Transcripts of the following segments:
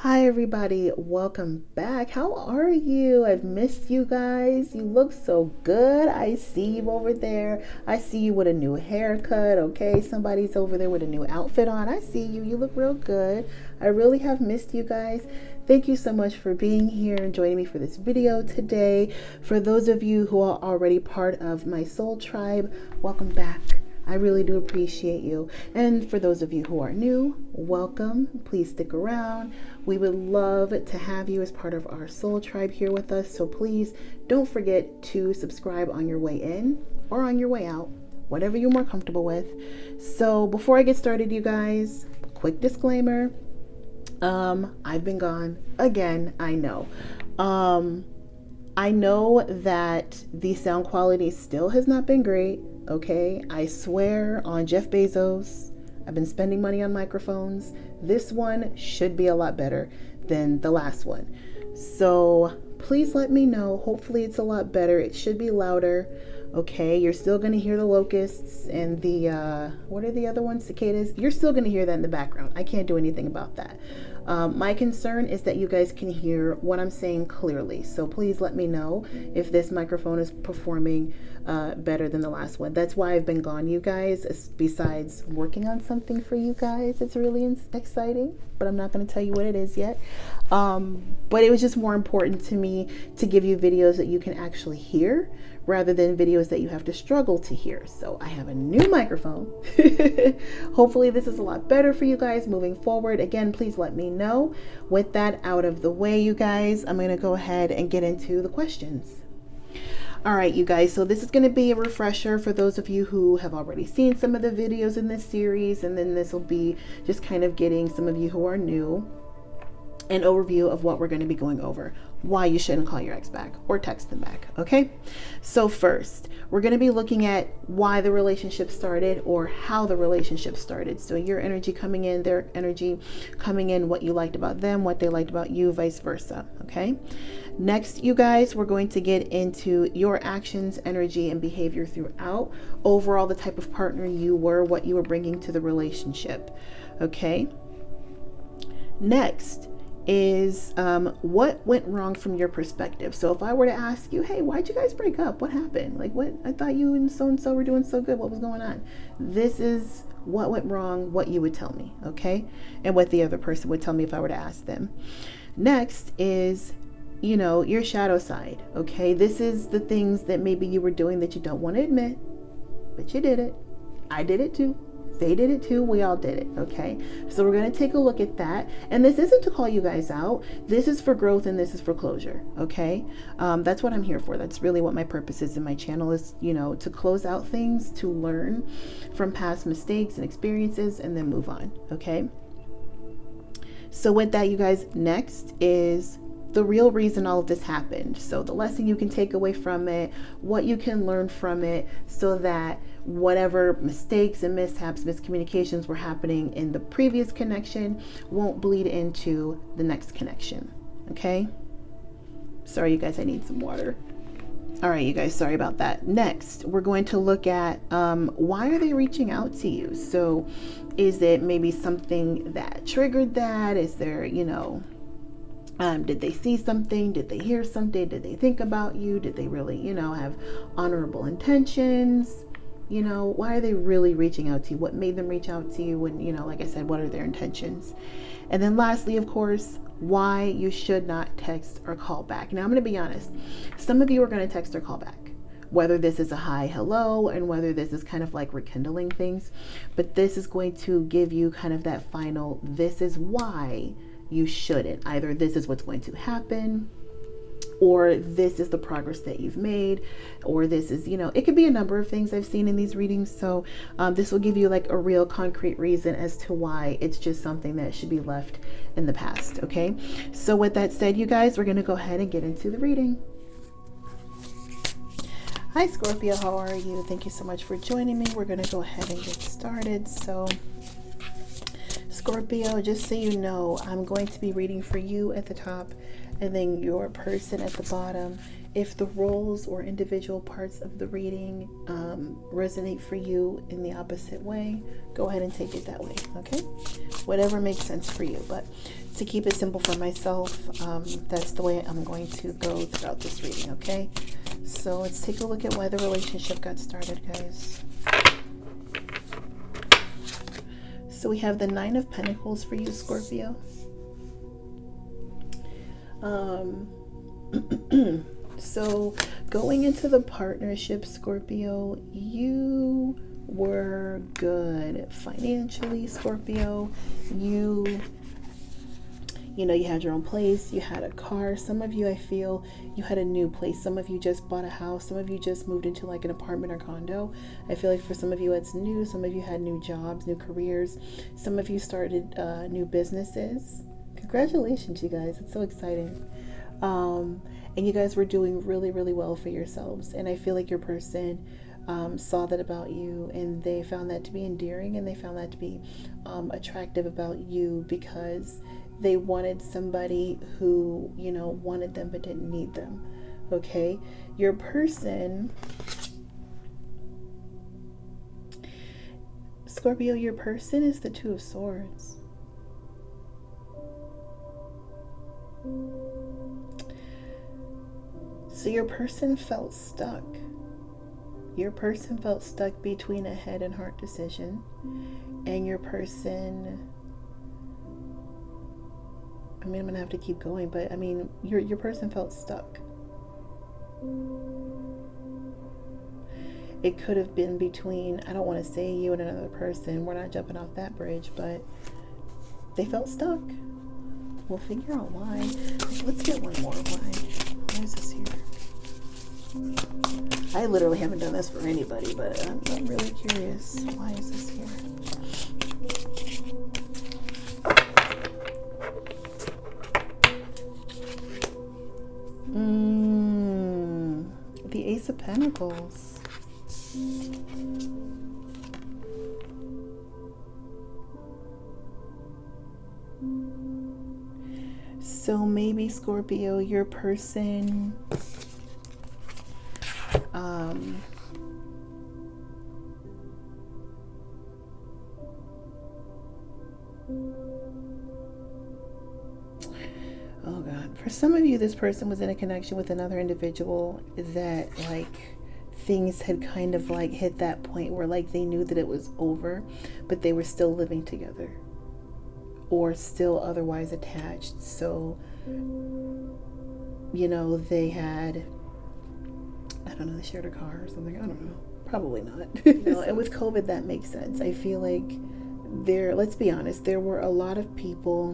Hi everybody, welcome back. How are you? I've missed you guys. You look so good. I see you over there. I see you with a new haircut. Okay, somebody's over there with a new outfit on. I see you. You look real good. I really have missed you guys. Thank you so much for being here and joining me for this video today. For those of you who are already part of my soul tribe, welcome back. I really do appreciate you. And for those of you who are new, welcome. Please stick around. We would love to have you as part of our soul tribe here with us. So please don't forget to subscribe on your way in or on your way out, whatever you're more comfortable with. So before I get started, you guys, quick disclaimer. I've been gone again. I know. I know that the sound quality still has not been great. Okay, I swear on Jeff Bezos, I've been spending money on microphones. This one should be a lot better than the last one. So please let me know. Hopefully it's a lot better. It should be louder. Okay, you're still going to hear the locusts and the, what are the other ones? Cicadas. You're still going to hear that in the background. I can't do anything about that. My concern is that you guys can hear what I'm saying clearly. So please let me know if this microphone is performing better than the last one. That's why I've been gone, you guys, besides working on something for you guys. It's really exciting, but I'm not going to tell you what it is yet. But it was just more important to me to give you videos that you can actually hear rather than videos that you have to struggle to hear. So I have a new microphone. Hopefully this is a lot better for you guys moving forward. Again, please let me know. With that out of the way, you guys, I'm going to go ahead and get into the questions. All right, you guys, so this is going to be a refresher for those of you who have already seen some of the videos in this series, and then this will be just kind of getting some of you who are new an overview of what we're going to be going over. Why you shouldn't call your ex back or text them back. Okay, so first we're going to be looking at why the relationship started or how the relationship started. So your energy coming in, their energy coming in, what you liked about them, what they liked about you, vice versa. Okay, next, you guys, we're going to get into your actions, energy, and behavior throughout, overall the type of partner you were, what you were bringing to the relationship. Okay, next is what went wrong from your perspective. So if I were to ask you, hey, why'd you guys break up? What happened? Like, what? I thought you and so were doing so good. What was going on? This is what went wrong, what you would tell me, okay? And what the other person would tell me if I were to ask them. Next is, you know, your shadow side, okay? This is the things that maybe you were doing that you don't want to admit, but you did it. I did it too. They did it too. We all did it. Okay. So we're going to take a look at that. And this isn't to call you guys out. This is for growth and this is for closure. Okay. That's what I'm here for. That's really what my purpose is in my channel is, you know, to close out things, to learn from past mistakes and experiences and then move on. Okay. So with that, you guys, next is the real reason all of this happened. So the lesson you can take away from it, what you can learn from it, so that whatever mistakes and mishaps, miscommunications were happening in the previous connection won't bleed into the next connection. Okay. Sorry, you guys, I need some water. All right, you guys, sorry about that. Next, we're going to look at why are they reaching out to you? So is it maybe something that triggered that? Is there, you know, did they see something? Did they hear something? Did they think about you? Did they really, you know, have honorable intentions? You know, why are they really reaching out to you? What made them reach out to you? And, you know, like I said, what are their intentions? And then lastly, of course, why you should not text or call back. Now, I'm going to be honest. Some of you are going to text or call back, whether this is a hi, hello, and whether this is kind of like rekindling things. But this is going to give you kind of that final, this is why you shouldn't. Either this is what's going to happen, or this is the progress that you've made, or this is, you know, it could be a number of things I've seen in these readings. So this will give you like a real concrete reason as to why it's just something that should be left in the past. Okay. So with that said, you guys, we're going to go ahead and get into the reading. Hi, Scorpio. How are you? Thank you so much for joining me. We're going to go ahead and get started. So Scorpio, just so you know, I'm going to be reading for you at the top and then your person at the bottom. If the roles or individual parts of the reading resonate for you in the opposite way, go ahead and take it that way, okay? Whatever makes sense for you. But To keep it simple for myself, that's the way I'm going to go throughout this reading, okay? So let's take a look at why the relationship got started, guys. So we have the Nine of Pentacles for you, Scorpio. So going into the partnership, Scorpio, you were good financially, Scorpio. You had your own place, you had a car. Some of you, I feel, you had a new place. Some of you just bought a house. Some of you just moved into like an apartment or condo. I feel like for some of you it's new. Some of you had new jobs, new careers. Some of you started new businesses. Congratulations, you guys. It's so exciting. And you guys were doing really, really well for yourselves. And I feel like your person saw that about you, and they found that to be endearing, and they found that to be attractive about you, because they wanted somebody who, wanted them but didn't need them. Okay? Your person, Scorpio, your person is the Two of Swords. So your person felt stuck. Your person felt stuck between a head and heart decision. And your person, I'm going to have to keep going, but your person felt stuck. It could have been between, I don't want to say you and another person. We're not jumping off that bridge, but they felt stuck. We'll figure out why. Let's get one more. Why is this here? I literally haven't done this for anybody, but I'm really curious. Why is this here? The Ace of Pentacles. So maybe, Scorpio, your person oh God, for some of you, this person was in a connection with another individual that things had kind of hit that point where they knew that it was over, but they were still living together or still otherwise attached. So they had, I don't know, they shared a car or something. I don't know. Probably not. And with COVID, that makes sense. I feel like let's be honest, there were a lot of people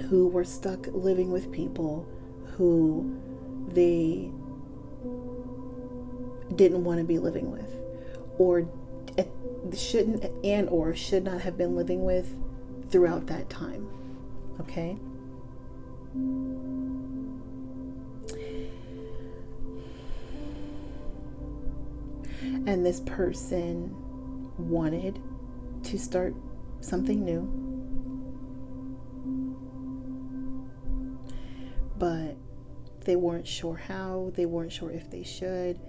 who were stuck living with people who they didn't want to be living with, or should not have been living with throughout that time. Okay? And this person wanted to start something new, but they weren't sure how, they weren't sure if they should.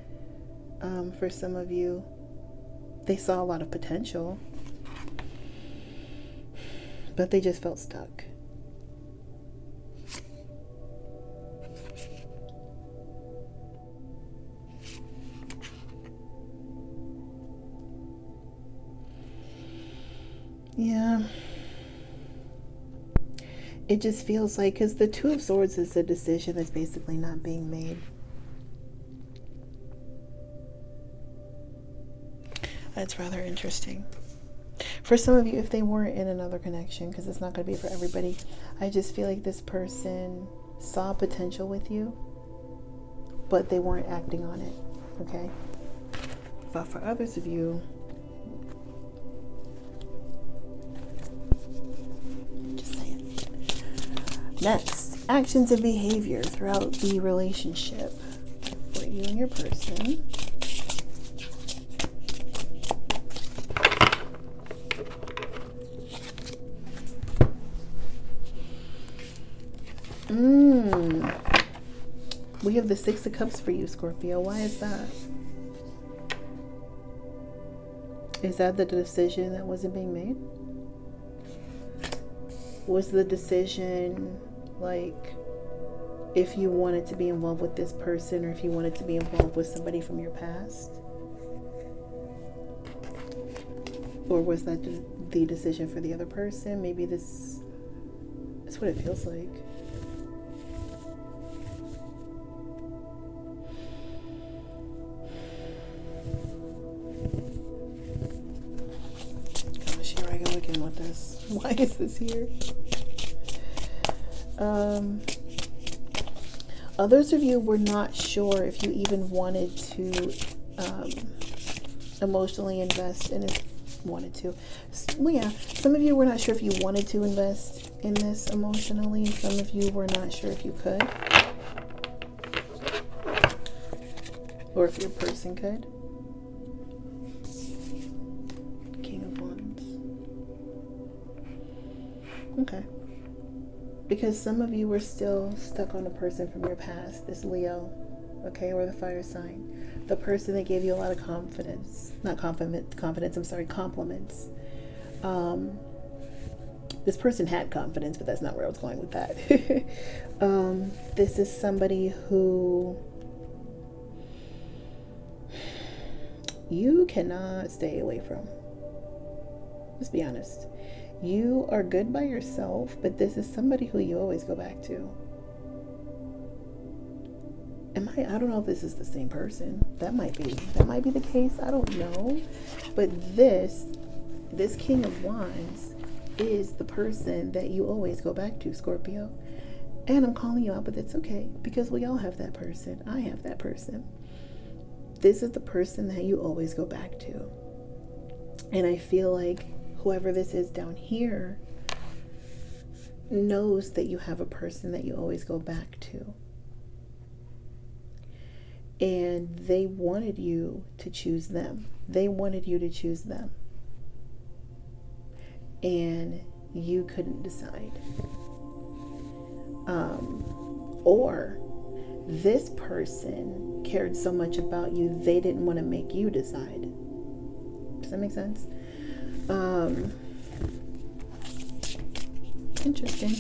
For some of you, they saw a lot of potential, but they just felt stuck. Yeah. It just feels like, because the Two of Swords is a decision that's basically not being made. That's rather interesting. For some of you, if they weren't in another connection, because it's not going to be for everybody, I just feel like this person saw potential with you, but they weren't acting on it. Okay? But for others of you, next, actions and behavior throughout the relationship for you and your person. We have the Six of Cups for you, Scorpio. Why is that? Is that the decision that wasn't being made? Was the decision like if you wanted to be involved with this person or if you wanted to be involved with somebody from your past? Or was that the decision for the other person? Maybe this is what it feels like. Gosh, here I go again with this. Why is this here? Others of you were not sure if you even wanted to emotionally invest in it. Well, yeah, some of you were not sure if you wanted to invest in this emotionally. Some of you were not sure if you could, or if your person could. King of Wands. Okay. Because some of you were still stuck on a person from your past, this Leo, okay, or the fire sign. The person that gave you a lot of confidence. Not confidence, I'm sorry, compliments. This person had confidence, but that's not where I was going with that. This is somebody who you cannot stay away from. Let's be honest. You are good by yourself, but this is somebody who you always go back to. I don't know if this is the same person. That might be the case. I don't know. But this King of Wands is the person that you always go back to, Scorpio. And I'm calling you out, but it's okay because we all have that person. I have that person. This is the person that you always go back to. And I feel like whoever this is down here knows that you have a person that you always go back to. And they wanted you to choose them. They wanted you to choose them. And you couldn't decide. Or this person cared so much about you, they didn't want to make you decide. Does that make sense? Interesting.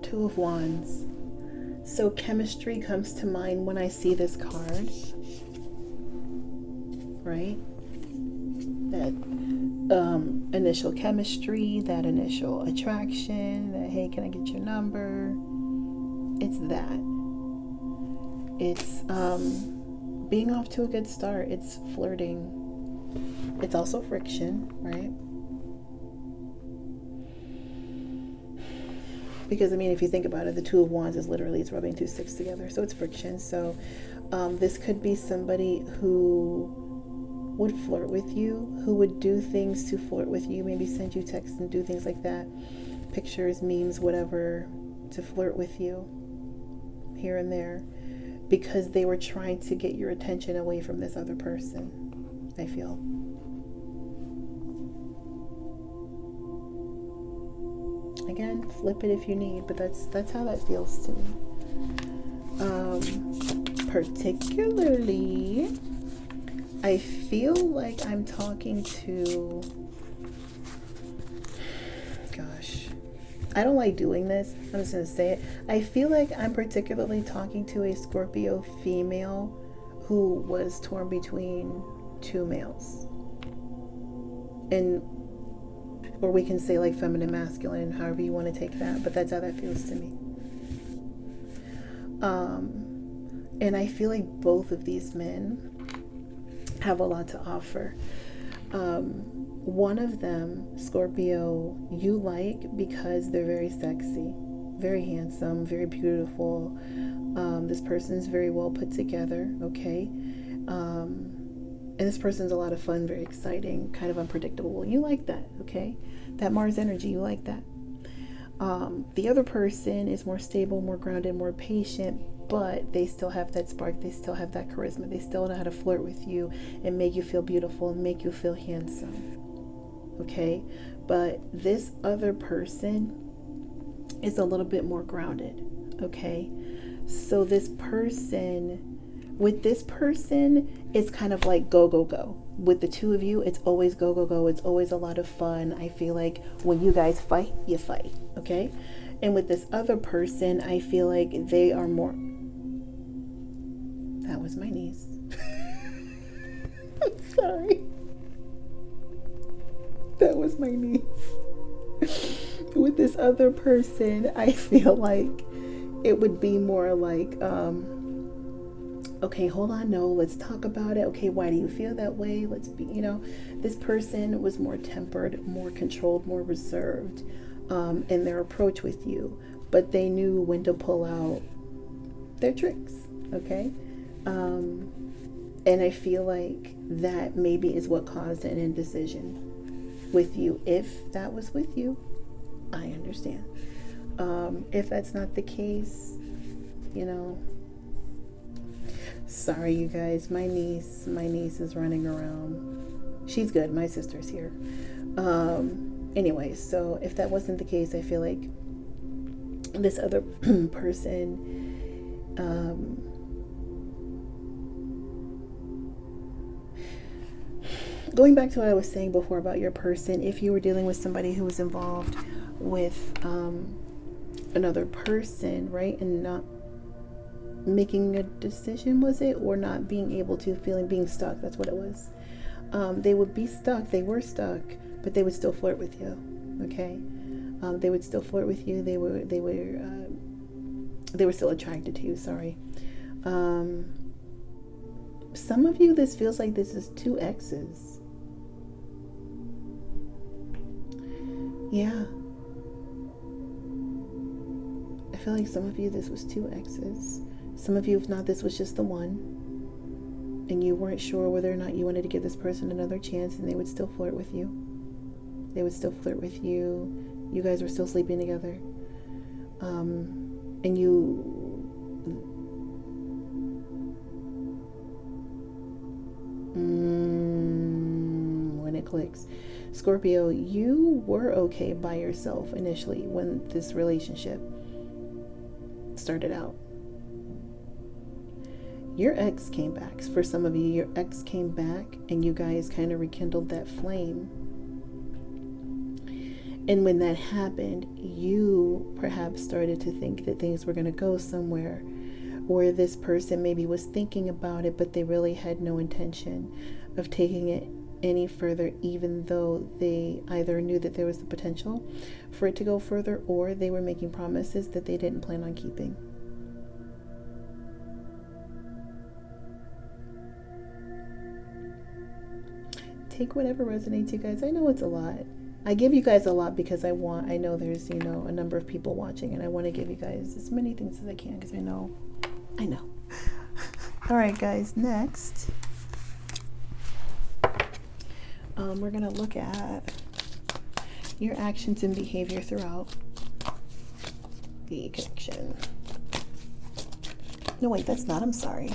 Two of Wands. So chemistry comes to mind when I see this card, right? That initial chemistry, that initial attraction, that hey, can I get your number? It's that. It's being off to a good start. It's flirting. It's also friction, right? Because, I mean, if you think about it, the Two of Wands is literally, it's rubbing two sticks together. So it's friction. So this could be somebody who would flirt with you, who would do things to flirt with you, maybe send you texts and do things like that, pictures, memes, whatever, to flirt with you here and there, because they were trying to get your attention away from this other person, I feel. Again, flip it if you need, but that's how that feels to me. Particularly, I feel like I'm talking to, gosh, I don't like doing this. I'm just going to say it. I feel like I'm particularly talking to a Scorpio female who was torn between two males. Or we can say like feminine, masculine, however you want to take that, but that's how that feels to me. And I feel like both of these men have a lot to offer. One of them, Scorpio, you like because they're very sexy, very handsome, very beautiful. This person's very well put together, okay? And this person's a lot of fun, very exciting, kind of unpredictable. You like that, okay? That Mars energy, you like that. The other person is more stable, more grounded, more patient, but they still have that spark. They still have that charisma. They still know how to flirt with you and make you feel beautiful and make you feel handsome, okay? But this other person is a little bit more grounded. Okay, so with this person, it's kind of like go, go, go. With the two of you, it's always go, go, go. It's always a lot of fun. I feel like when you guys fight, you fight. Okay, and with this other person, I feel like they are more. That was my niece. I'm sorry. That was my niece. With this other person, I feel like it would be more like, okay, hold on, no, let's talk about it. Okay, why do you feel that way? Let's be, this person was more tempered, more controlled, more reserved in their approach with you, but they knew when to pull out their tricks, okay? And I feel like that maybe is what caused an indecision with you. If that was with you, I understand. If that's not the case, sorry you guys, my niece is running around. She's good, my sister's here. Anyway, so if that wasn't the case, I feel like this other person, going back to what I was saying before about your person, if you were dealing with somebody who was involved with another person, right, and not making a decision, was it, or not being able to, being stuck, that's what it was. They would be stuck, they were stuck, but they would still flirt with you, okay? They would still flirt with you, they were still attracted to you, sorry. Some of you, this feels like this is two exes. Yeah. I feel like some of you, this was two exes. Some of you, if not, this was just the one. And you weren't sure whether or not you wanted to give this person another chance, and they would still flirt with you. They would still flirt with you. You guys were still sleeping together. And you... when it clicks. Scorpio, you were okay by yourself initially when this relationship started out. Your ex came back. For some of you, your ex came back and you guys kind of rekindled that flame. And when that happened, you perhaps started to think that things were going to go somewhere, or this person maybe was thinking about it, but they really had no intention of taking it any further, even though they either knew that there was the potential for it to go further, or they were making promises that they didn't plan on keeping. Take whatever resonates, you guys. I know it's a lot. I give you guys a lot because I know there's, a number of people watching, and I want to give you guys as many things as I can because I know. All right, guys, next, we're going to look at your actions and behavior throughout the connection. No, wait, that's not, I'm sorry.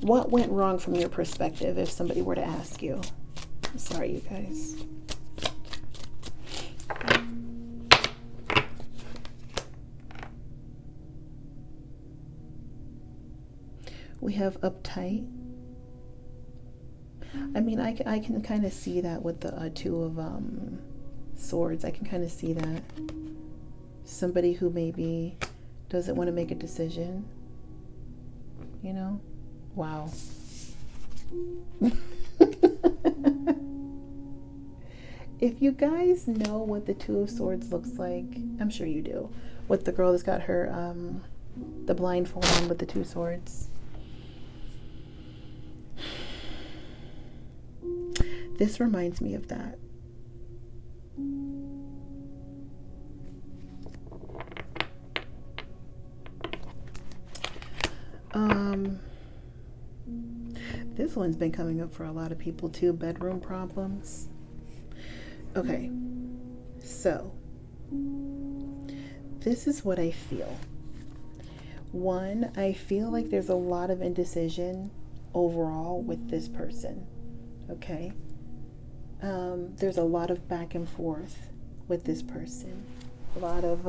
What went wrong from your perspective if somebody were to ask you? I'm sorry, you guys. We have uptight. I mean, I can kind of see that with the two of swords. I can kind of see that. Somebody who maybe doesn't want to make a decision. Wow. If you guys know what the Two of Swords looks like, I'm sure you do. With the girl that's got her, the blindfold on with the two swords. This reminds me of that. This one's been coming up for a lot of people too, bedroom problems. Okay, so this is what I feel. One, I feel like there's a lot of indecision overall with this person, okay? There's a lot of back and forth with this person. a lot of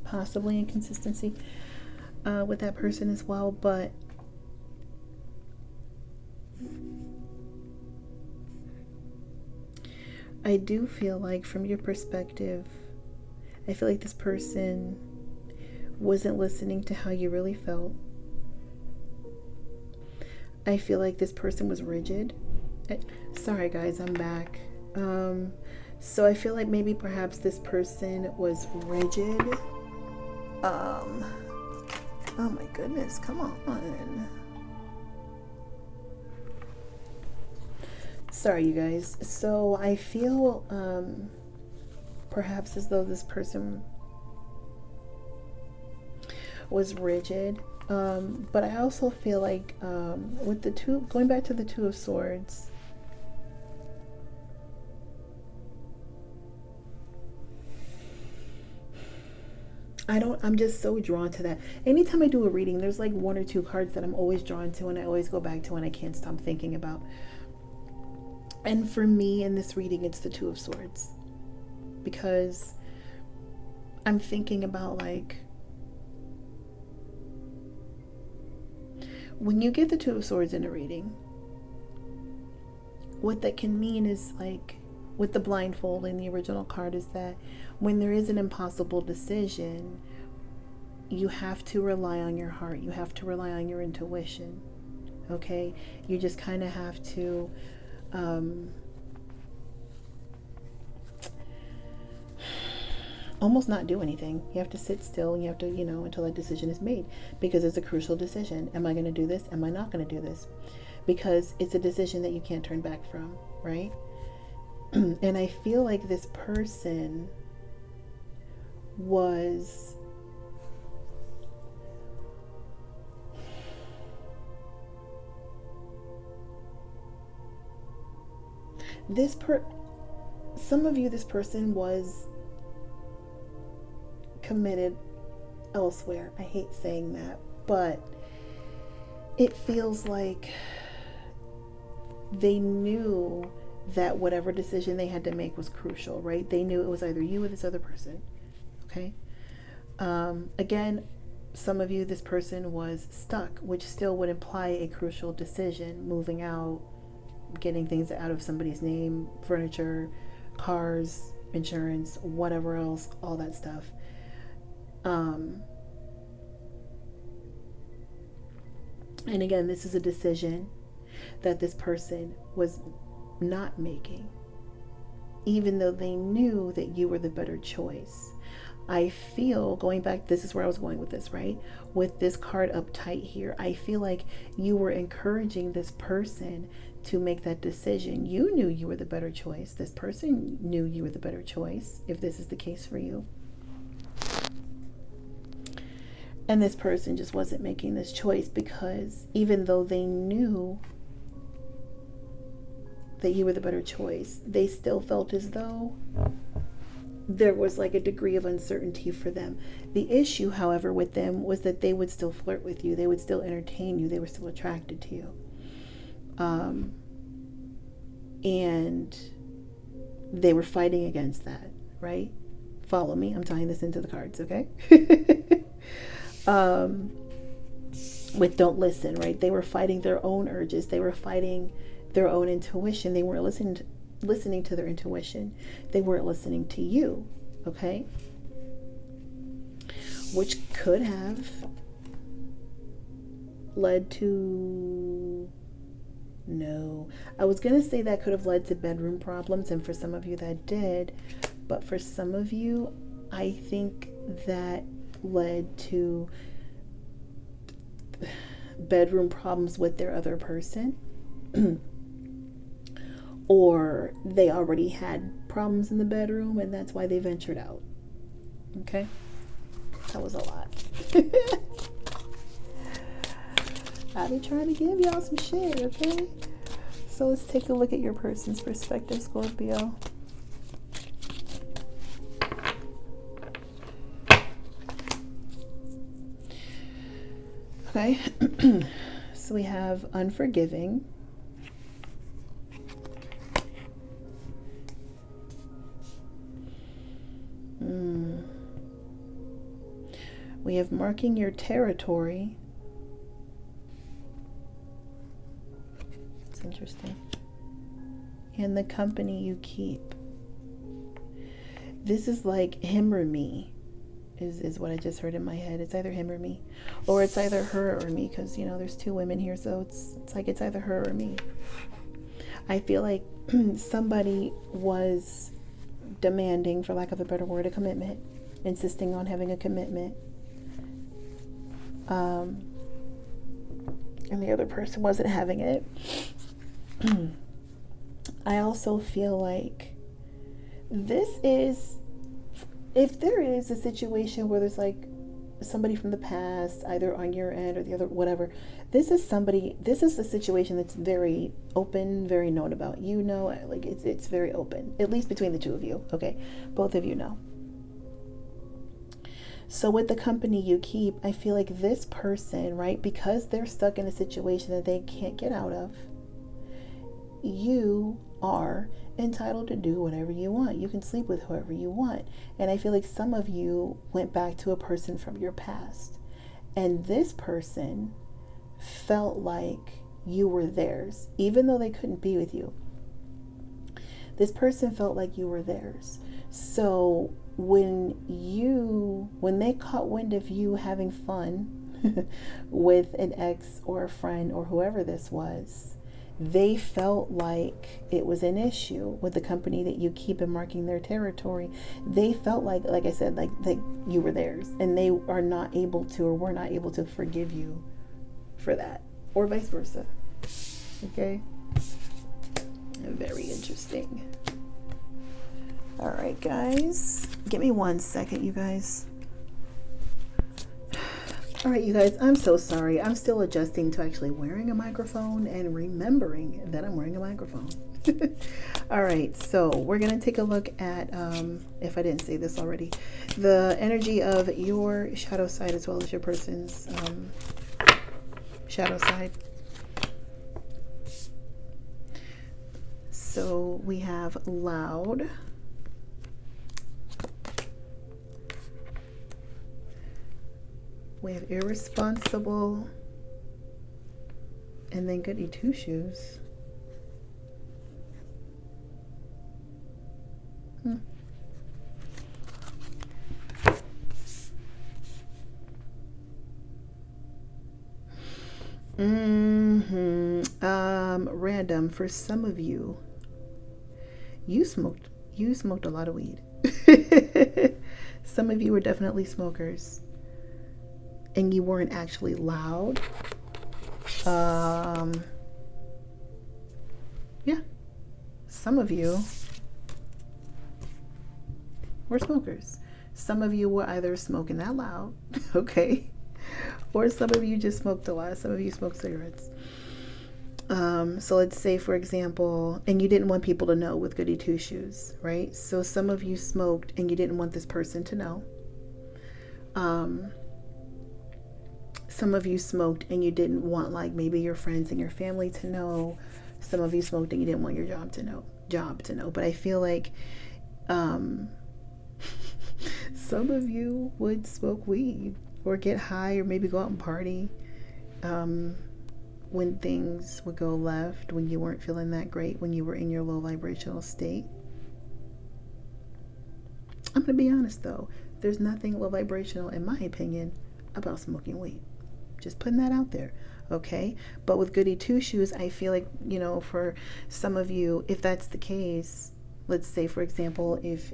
possibly inconsistency with that person as well. But I do feel like, from your perspective, I feel like this person wasn't listening to how you really felt. I feel like this person was rigid. Sorry guys, I'm back. So I feel like maybe perhaps this person was rigid. Oh my goodness, come on. Sorry you guys. So I feel perhaps as though this person was rigid. But I also feel like with the two, going back to the Two of Swords, I'm just so drawn to that. Anytime I do a reading, there's like one or two cards that I'm always drawn to and I always go back to and I can't stop thinking about. And for me in this reading, it's the Two of Swords. Because I'm thinking about, like, when you get the Two of Swords in a reading, what that can mean is, like, with the blindfold in the original card, is that when there is an impossible decision, you have to rely on your heart. You have to rely on your intuition. Okay? You just kind of have to almost not do anything. You have to sit still and you have to, until that decision is made, because it's a crucial decision. Am I going to do this? Am I not going to do this? Because it's a decision that you can't turn back from, right? And I feel like this person was some of you, this person was committed elsewhere. I hate saying that, but it feels like they knew that whatever decision they had to make was crucial, right? They knew it was either you or this other person. Okay. Again, some of you, this person was stuck, which still would imply a crucial decision: moving out, getting things out of somebody's name, furniture, cars, insurance, whatever else, all that stuff. And again, this is a decision that this person was not making, even though they knew that you were the better choice. I feel, going back, this is where I was going with this, right? With this card up tight here, I feel like you were encouraging this person to make that decision. You knew you were the better choice. This person knew you were the better choice, if this is the case for you. And this person just wasn't making this choice because even though they knew that you were the better choice, they still felt as though there was like a degree of uncertainty for them. The issue, however, with them was that they would still flirt with you. They would still entertain you. They were still attracted to you. And they were fighting against that, right? Follow me. I'm tying this into the cards, okay? With don't listen, right? They were fighting their own urges. They were fighting their own intuition. They weren't listening to their intuition. They weren't listening to you, okay? Which could have led to... No. I was going to say that could have led to bedroom problems, and for some of you that did. But for some of you, I think that led to bedroom problems with their other person. Or they already had problems in the bedroom and that's why they ventured out. Okay? That was a lot. I've been trying to give y'all some shit, okay? So let's take a look at your person's perspective, Scorpio. Okay. So we have unforgiving. We have marking your territory. It's interesting. And the company you keep. This is like him or me, is what I just heard in my head. It's either him or me, or it's either her or me, because there's two women here, so it's like it's either her or me. I feel like somebody was demanding, for lack of a better word, a commitment, insisting on having a commitment, and the other person wasn't having it. I also feel like this is, if there is a situation where there's like somebody from the past, either on your end or the other, whatever, this is a situation that's very open, very known about, like it's very open, at least between the two of you. Okay, both of you know. So with the company you keep, I feel like this person, right, because they're stuck in a situation that they can't get out of, you are entitled to do whatever you want. You can sleep with whoever you want. And I feel like some of you went back to a person from your past, and this person felt like you were theirs, even though they couldn't be with you. This person felt like you were theirs. So when they caught wind of you having fun with an ex or a friend or whoever this was, they felt like it was an issue with the company that you keep and marking their territory. They felt like I said, like you were theirs, and they are not able to, or were not able to, forgive you for that, or vice versa. Okay, very interesting. All right, guys, give me 1 second, you guys. All right, you guys, I'm so sorry. I'm still adjusting to actually wearing a microphone and remembering that I'm wearing a microphone. All right, so we're going to take a look at, if I didn't say this already, the energy of your shadow side as well as your person's shadow side. So we have loud. We have irresponsible, and then goody two shoes. Random. For some of you, you smoked a lot of weed. Some of you were definitely smokers, and you weren't actually loud. Yeah, some of you were smokers. Some of you were either smoking that loud, okay, or some of you just smoked a lot. Some of you smoked cigarettes. So let's say, for example, and you didn't want people to know with goody two shoes, right? So some of you smoked and you didn't want this person to know. Some of you smoked and you didn't want, like, maybe your friends and your family to know. Some of you smoked and you didn't want your job to know. But I feel like some of you would smoke weed or get high or maybe go out and party when things would go left, when you weren't feeling that great, when you were in your low vibrational state. I'm going to be honest though, there's nothing low vibrational, in my opinion, about smoking weed. Just putting that out there, okay? But with goody two shoes, I feel like, for some of you, if that's the case, let's say, for example, if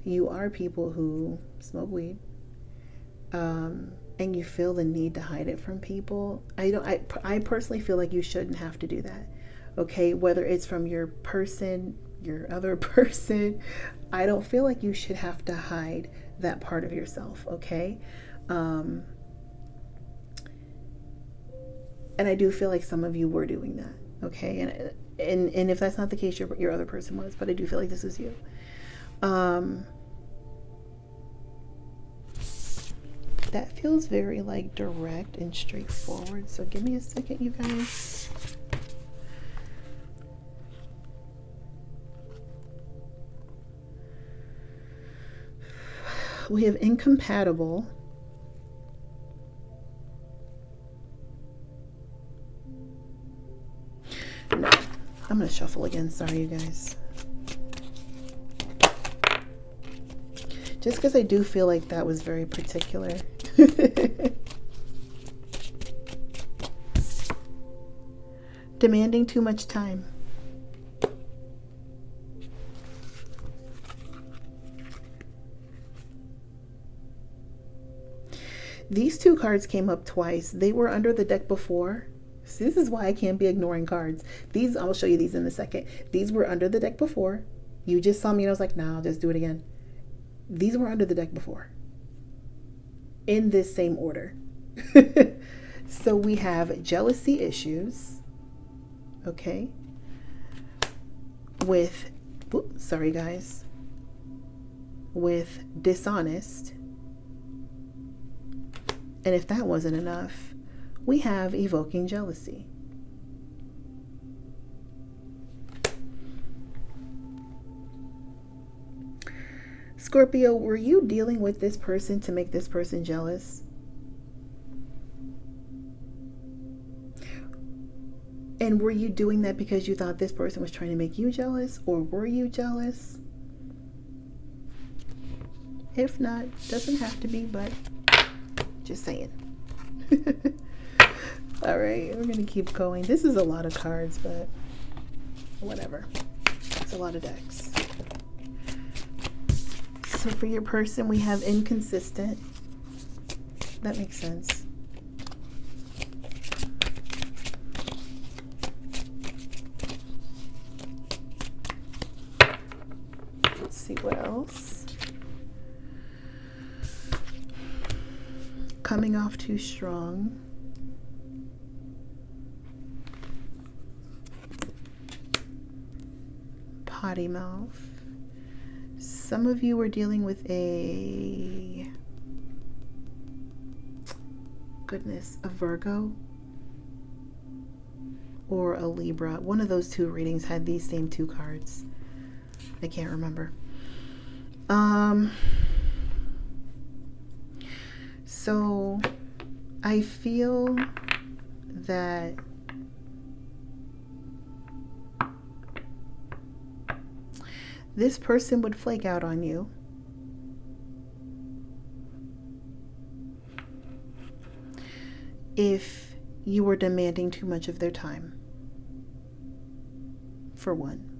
you are people who smoke weed, and you feel the need to hide it from people, I personally feel like you shouldn't have to do that, okay? Whether it's from your other person, I don't feel like you should have to hide that part of yourself, okay? And I do feel like some of you were doing that, okay? And if that's not the case, your other person was, but I do feel like this is you. That feels very like direct and straightforward. So give me a second, you guys. We have incompatible. I'm going to shuffle again. Sorry, you guys. Just because I do feel like that was very particular. Demanding too much time. These two cards came up twice. They were under the deck before. See, this is why I can't be ignoring cards. These, I'll show you these in a second. These were under the deck before. You just saw me and I was like, nah, I'll just do it again. These were under the deck before. In this same order. So we have jealousy issues. Okay. With, sorry guys. With dishonest. And if that wasn't enough, we have evoking jealousy. Scorpio, were you dealing with this person to make this person jealous? And were you doing that because you thought this person was trying to make you jealous, or were you jealous? If not, doesn't have to be, but just saying. All right, we're gonna keep going. This is a lot of cards, but whatever. It's a lot of decks. So for your person, we have inconsistent. That makes sense. Let's see what else. Coming off too strong. Potty mouth. Some of you were dealing with a Virgo or a Libra. One of those two readings had these same two cards. I can't remember. So I feel that this person would flake out on you. If you were demanding too much of their time, for one.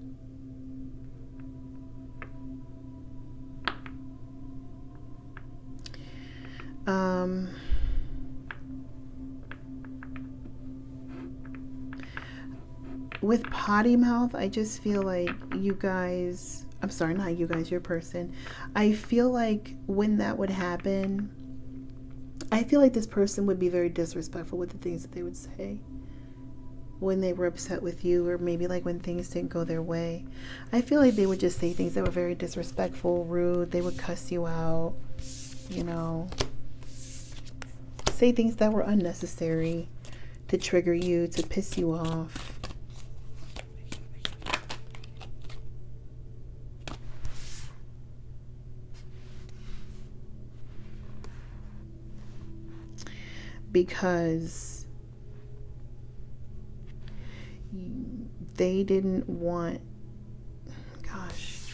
With potty mouth, I just feel like you guys, I'm sorry, not you guys, your person. I feel like when that would happen, I feel like this person would be very disrespectful with the things that they would say when they were upset with you, or maybe like when things didn't go their way. I feel like they would just say things that were very disrespectful, rude. They would cuss you out, you know, say things that were unnecessary to trigger you, to piss you off. Because they didn't want, gosh,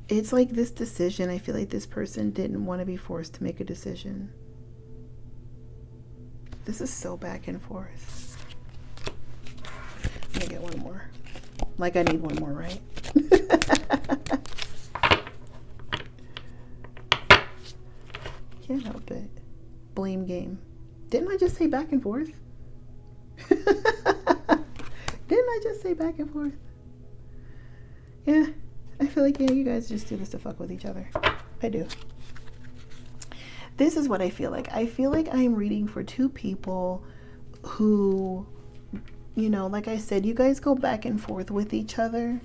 it's like this decision. I feel like this person didn't want to be forced to make a decision. This is so back and forth. Let me get one more. Like I need one more, right? Can't help it. Blame game. Didn't I just say back and forth? Didn't I just say back and forth? Yeah, I feel like, yeah, you guys just do this to fuck with each other. I do. This is what I feel like. I feel like I'm reading for two people who, you know, like I said, you guys go back and forth with each other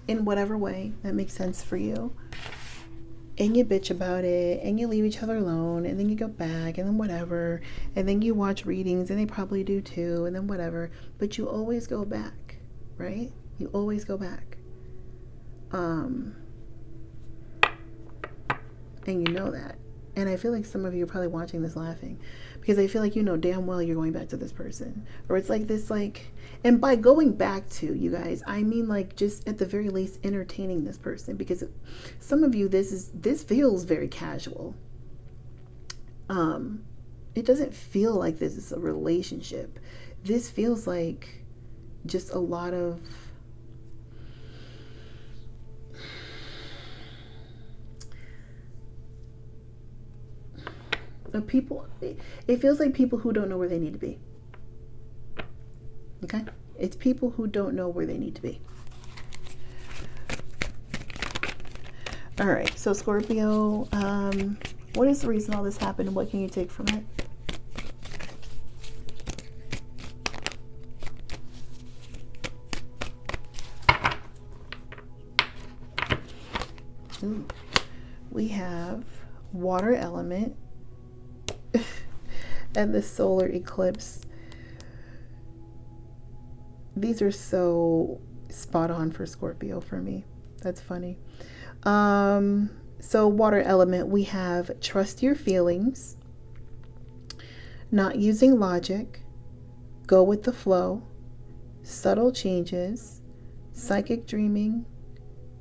in whatever way that makes sense for you. And you bitch about it, and you leave each other alone, and then you go back, and then whatever, and then you watch readings, and they probably do too, and then whatever, but you always go back, right? You always go back. And you know that. And I feel like some of you are probably watching this laughing, because I feel like you know damn well you're going back to this person. Or it's like this, like, and by going back to, you guys, I mean like just at the very least entertaining this person, because some of you, this feels very casual. It doesn't feel like this is a relationship. This feels like just a lot of people. It feels like people who don't know where they need to be. Okay? It's people who don't know where they need to be. All right, so Scorpio, what is the reason all this happened, and what can you take from it? Ooh. We have water element and the solar eclipse. These are so spot on for Scorpio for me. That's funny. So water element, we have trust your feelings, not using logic, go with the flow, subtle changes, psychic dreaming,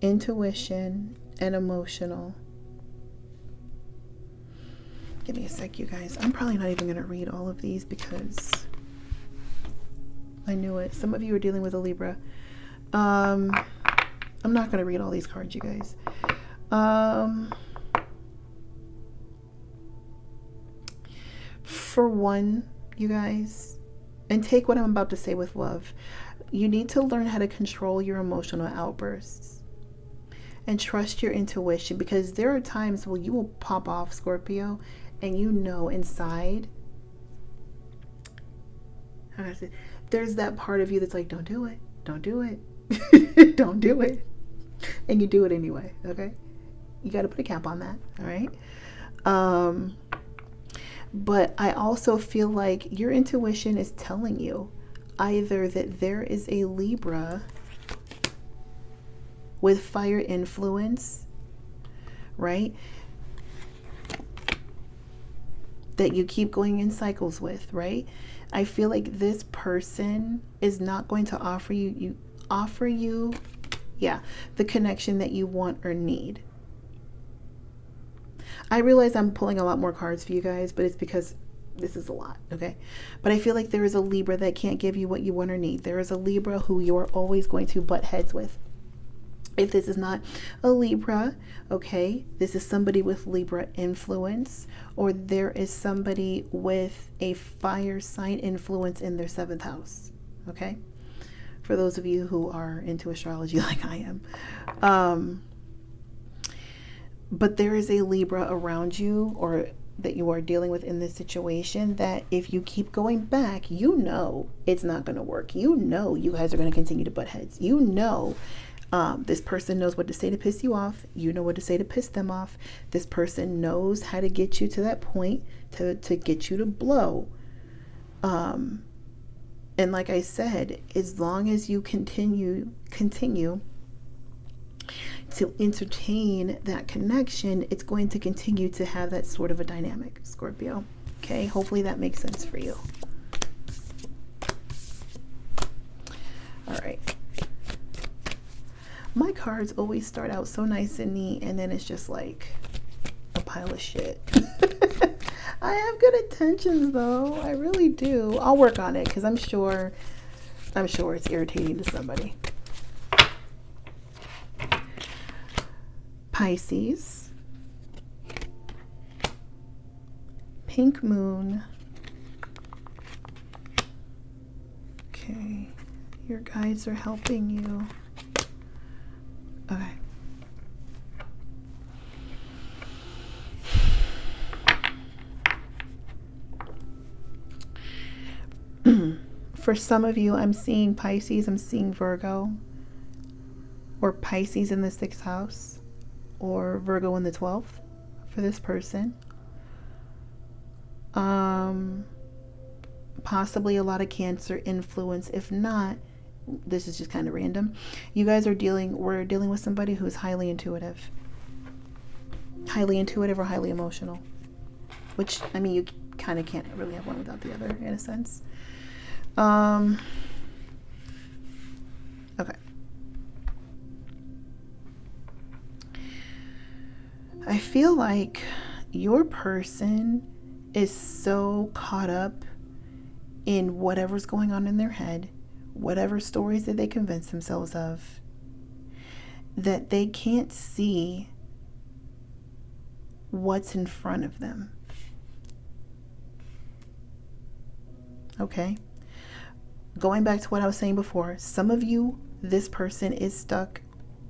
intuition, and emotional. Give me a sec, you guys. I'm probably not even going to read all of these because I knew it. Some of you are dealing with a Libra. I'm not going to read all these cards, you guys. For one, you guys, and take what I'm about to say with love, you need to learn how to control your emotional outbursts and trust your intuition, because there are times where you will pop off, Scorpio, and you know inside, how do I say, there's that part of you that's like, don't do it, don't do it, don't do it, and you do it anyway. Okay, you got to put a cap on that. All right. But I also feel like your intuition is telling you either that there is a Libra with fire influence, right, that you keep going in cycles with, right? I feel like this person is not going to offer you the connection that you want or need. I realize I'm pulling a lot more cards for you guys, but it's because this is a lot, okay? But I feel like there is a Libra that can't give you what you want or need. There is a Libra who you are always going to butt heads with. If this is not a Libra, okay, this is somebody with Libra influence, or there is somebody with a fire sign influence in their 7th house, okay? For those of you who are into astrology like I am. But there is a Libra around you, or that you are dealing with in this situation, that if you keep going back, you know it's not going to work. You know you guys are going to continue to butt heads. You know this person knows what to say to piss you off. You know what to say to piss them off. This person knows how to get you to that point, to get you to blow. And like I said, as long as you continue to entertain that connection, it's going to continue to have that sort of a dynamic, Scorpio. Okay, hopefully that makes sense for you. All right. My cards always start out so nice and neat, and then it's just like a pile of shit. I have good intentions though. I really do. I'll work on it, because I'm sure it's irritating to somebody. Pisces, pink moon. Okay, your guides are helping you. Okay. For some of you, I'm seeing Pisces, I'm seeing Virgo, or Pisces in the 6th house, or Virgo in the 12th for this person. Possibly a lot of Cancer influence. If not, this is just kind of random. You guys we're dealing with somebody who is highly intuitive or highly emotional. which, I mean, you kind of can't really have one without the other in a sense. Okay. I feel like your person is so caught up in whatever's going on in their head, whatever stories that they convince themselves of, that they can't see what's in front of them. Okay? Going back to what I was saying before, some of you, this person is stuck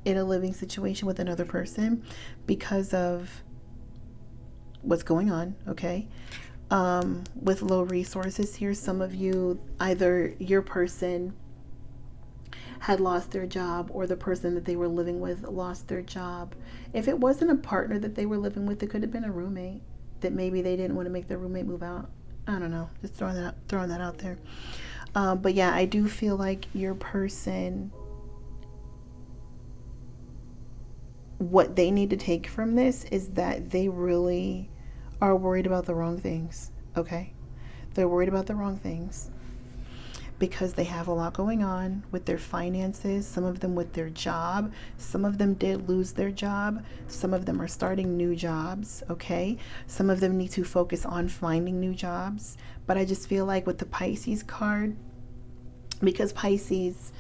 in a living situation with another person because of what's going on, okay? With low resources here, some of you, either your person had lost their job or the person that they were living with lost their job. If it wasn't a partner that they were living with, it could have been a roommate that maybe they didn't want to make their roommate move out. I don't know, just throwing that out there. But yeah, I do feel like your person, what they need to take from this is that they really are worried about the wrong things, okay? They're worried about the wrong things because they have a lot going on with their finances, some of them with their job. Some of them did lose their job. Some of them are starting new jobs, okay? Some of them need to focus on finding new jobs. But I just feel like with the Pisces card, because Pisces,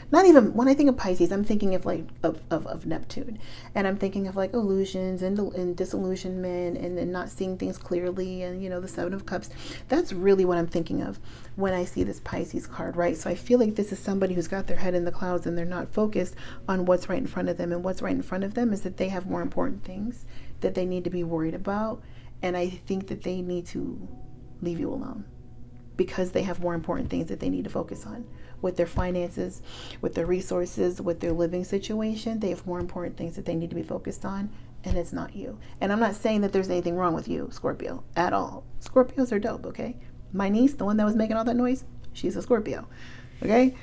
not even, when I think of Pisces, I'm thinking of like of Neptune, and I'm thinking of like illusions and disillusionment and not seeing things clearly, and you know, the Seven of Cups. That's really what I'm thinking of when I see this Pisces card, right? So I feel like this is somebody who's got their head in the clouds and they're not focused on what's right in front of them, and what's right in front of them is that they have more important things that they need to be worried about, and I think that they need to leave you alone because they have more important things that they need to focus on. With their finances, with their resources, with their living situation, they have more important things that they need to be focused on, and it's not you. And I'm not saying that there's anything wrong with you, Scorpio, at all. Scorpios are dope, okay? My niece, the one that was making all that noise, she's a Scorpio, okay?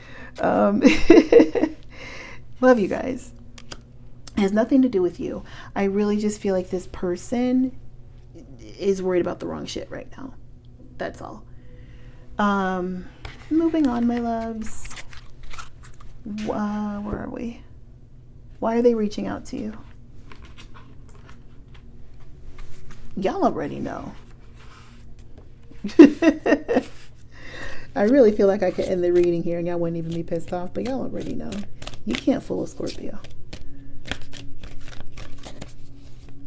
Love you guys. It has nothing to do with you. I really just feel like this person is worried about the wrong shit right now. That's all. Moving on, my loves. Where are we? Why are they reaching out to you? Y'all already know. I really feel like I could end the reading here and y'all wouldn't even be pissed off, but y'all already know. You can't fool a Scorpio.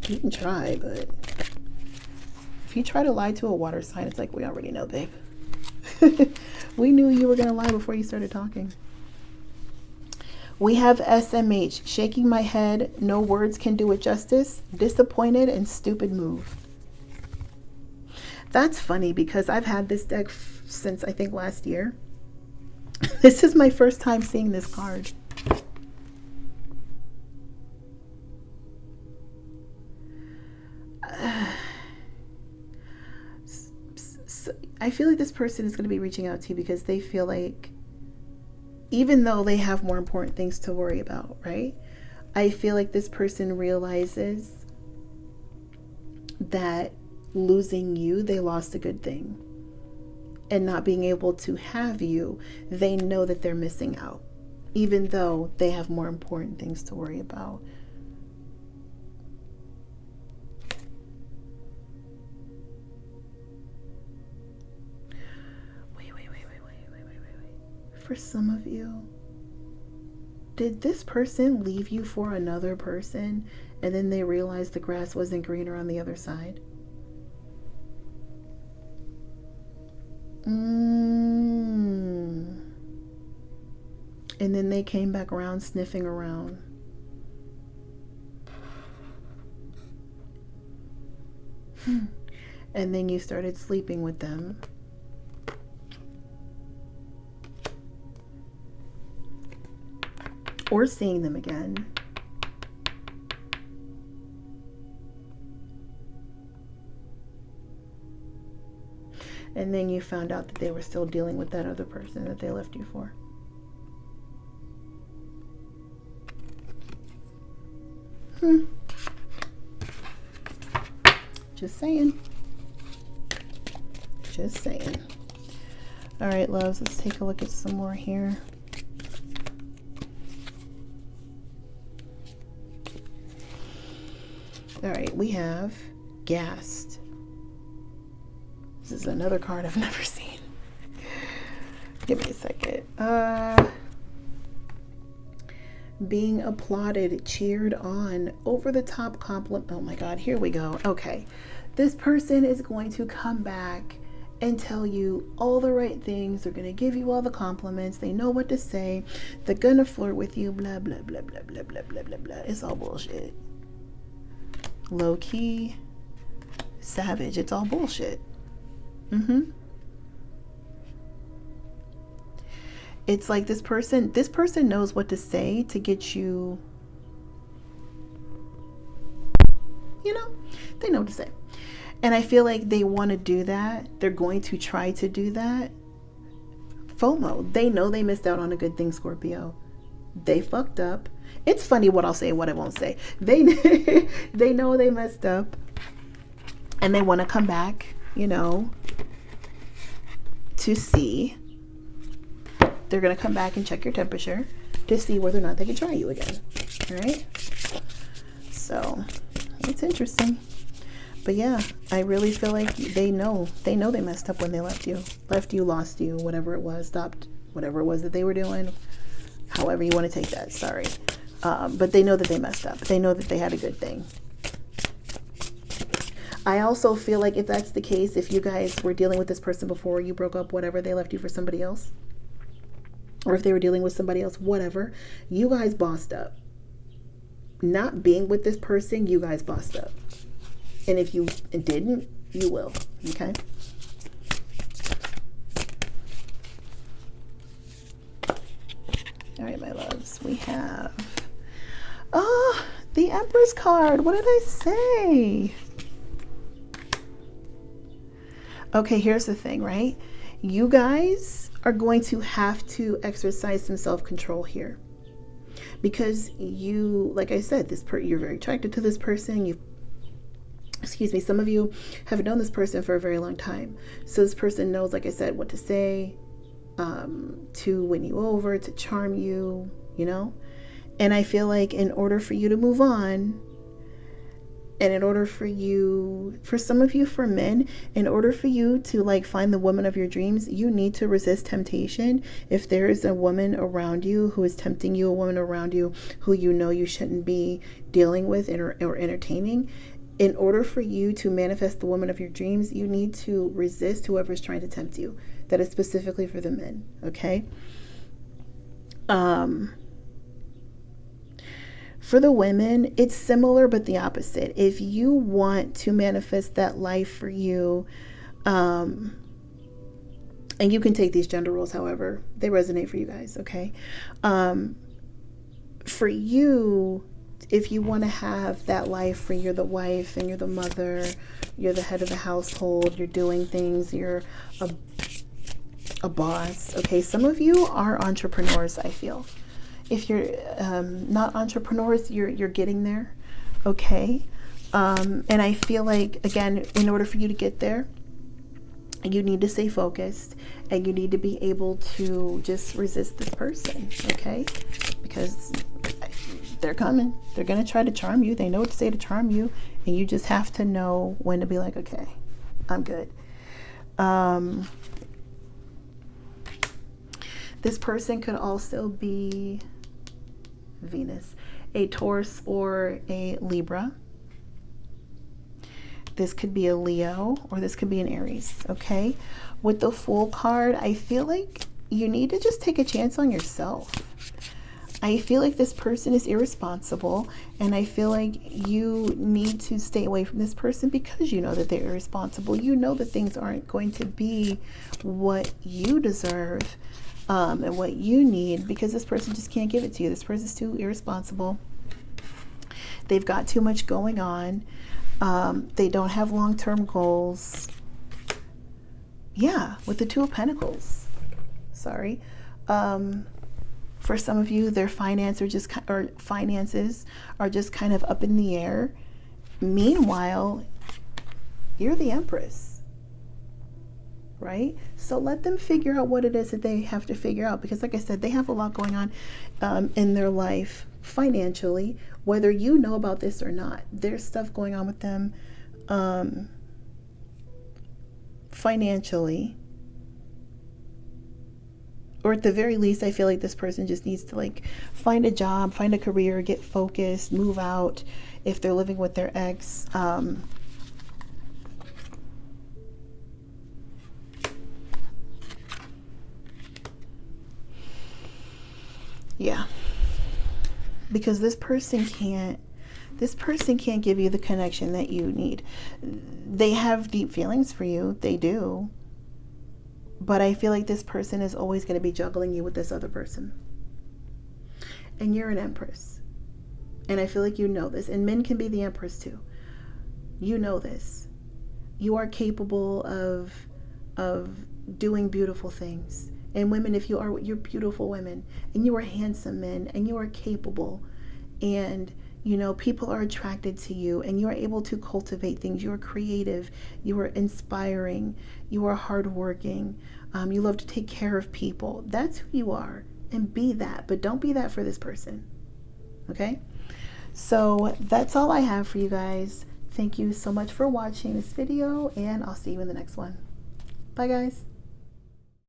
You can try, but if you try to lie to a water sign, it's like, we already know, babe. We knew you were going to lie before you started talking. We have SMH, shaking my head, no words can do it justice, disappointed and stupid move. That's funny because I've had this deck since I think last year. This is my first time seeing this card. I feel like this person is going to be reaching out to you because they feel like, even though they have more important things to worry about, right? I feel like this person realizes that losing you, they lost a good thing. And not being able to have you, they know that they're missing out, even though they have more important things to worry about. For some of you, did this person leave you for another person and then they realized the grass wasn't greener on the other side? And then they came back around sniffing around. And then you started sleeping with them. Or seeing them again. And then you found out that they were still dealing with that other person that they left you for. Just saying. Just saying. All right, loves, let's take a look at some more here. All right, we have gassed. This is another card I've never seen. Give me a second. Being applauded, cheered on, over the top compliment. Oh my God, here we go. Okay, this person is going to come back and tell you all the right things. They're going to give you all the compliments. They know what to say. They're going to flirt with you. Blah, blah, blah, blah, blah, blah, blah, blah, blah. It's all bullshit. Low key, savage. It's all bullshit. It's like this person knows what to say to get you, you know, they know what to say. And I feel like they want to do that. They're going to try to do that. FOMO. They know they missed out on a good thing, Scorpio. They fucked up. It's funny what I'll say and what I won't say. They know they messed up. And they want to come back, you know, to see. They're going to come back and check your temperature to see whether or not they can try you again. All right? So, it's interesting. But yeah, I really feel like they know they messed up when they left you, lost you, whatever it was, stopped, whatever it was that they were doing, however you want to take that, sorry. But they know that they messed up. They know that they had a good thing. I also feel like if that's the case, if you guys were dealing with this person before you broke up, whatever, they left you for somebody else, or if they were dealing with somebody else, whatever, you guys bossed up. Not being with this person, you guys bossed up. And if you didn't, you will. Okay? All right, my loves. We have... Oh, the Empress card. What did I say? Okay, here's the thing, right? You guys are going to have to exercise some self-control here. Because you, like I said, you're very attracted to this person. Some of you have known this person for a very long time. So this person knows, like I said, what to say, to win you over, to charm you, you know? And I feel like in order for you to move on, and in order for you, for some of you, for men, in order for you to like find the woman of your dreams, you need to resist temptation. If there is a woman around you who is tempting you, a woman around you who you know you shouldn't be dealing with or entertaining, in order for you to manifest the woman of your dreams, you need to resist whoever's trying to tempt you. That is specifically for the men, okay? For the women, it's similar but the opposite. If you want to manifest that life for you, and you can take these gender roles however they resonate for you guys, okay? For you, if you want to have that life where you're the wife and you're the mother, you're the head of the household, you're doing things, you're a boss, okay? Some of you are entrepreneurs, I feel. If you're not entrepreneurs, you're getting there, okay? And I feel like, again, in order for you to get there, you need to stay focused and you need to be able to just resist this person, okay? Because they're coming. They're going to try to charm you. They know what to say to charm you. And you just have to know when to be like, okay, I'm good. This person could also be Venus, a Taurus or a Libra. This could be a Leo or this could be an Aries, okay? With the Fool card, I feel like you need to just take a chance on yourself. I feel like this person is irresponsible, and I feel like you need to stay away from this person because you know that they're irresponsible. You know that things aren't going to be what you deserve and what you need, because this person just can't give it to you. This person's too irresponsible. They've got too much going on. They don't have long-term goals. Yeah, with the Two of Pentacles. Sorry. For some of you, their finances are just kind of up in the air. Meanwhile, You're the Empress, right? So let them figure out what it is that they have to figure out, because like I said, they have a lot going on in their life financially, whether you know about this or not. There's stuff going on with them financially, or at the very least, I feel like this person just needs to like find a job, find a career, get focused, move out if they're living with their ex. Yeah, because this person can't give you the connection that you need. They have deep feelings for you, they do, but I feel like this person is always going to be juggling you with this other person. And you're an Empress, and I feel like you know this, and men can be the Empress too. You know this. You are capable of doing beautiful things. And women, if you're beautiful women, and you are handsome men, and you are capable, and you know people are attracted to you, and you are able to cultivate things. You are creative, you are inspiring, you are hardworking, you love to take care of people. That's who you are, and be that, but don't be that for this person. Okay, so that's all I have for you guys. Thank you so much for watching this video, and I'll see you in the next one. Bye guys.